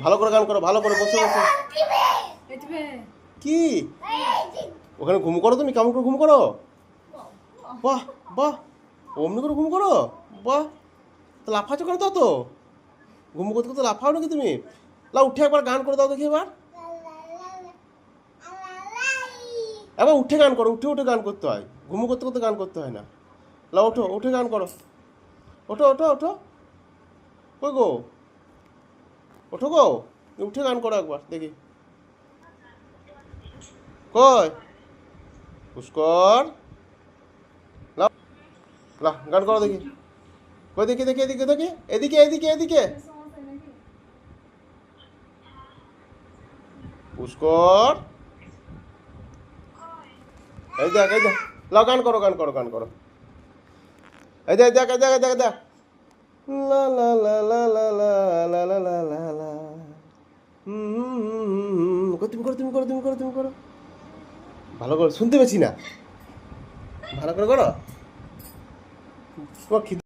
ভালো করে গান করো, ভালো করে বসে বসে। কি ওখানে ঘুম করো তুমি? কেমন করে ঘুম করো? বাহ বাহ, অমনি করে ঘুম করো? বাহ, তো লাফাচ্ছ কেন? তো ঘুম করতে করতে লাফাও নাকি তুমি? লা উঠে একবার গান করে দাও দেখি এবার। এবার উঠে গান করো, উঠে উঠে গান করতে হয়, ঘুমো করতে করতে গান করতে হয় না। লা ওঠো, উঠে গান করো। ওঠো ওঠো ওঠো, কই গো? ওঠো গো, উঠে গান করো একবার দেখি। কই পুষ্কর? লা লা গান করো দেখি। কই দেখি দেখি, এদিকে দেখি, এদিকে এদিকে এদিকে। পুষ্কর, এই দেখ এই দেখ, লাও গান করো গান করো গান করো। এই দেখ দেখ দেখ দেখ দেখ, লা লা লা লা লা লা লা লা লা লা লা। তুমি করো তুমি করো তুমি করো তুমি করো, ভালো করে শুনতে পেয়েছি না, ভালো করে করো। তোমার খিদে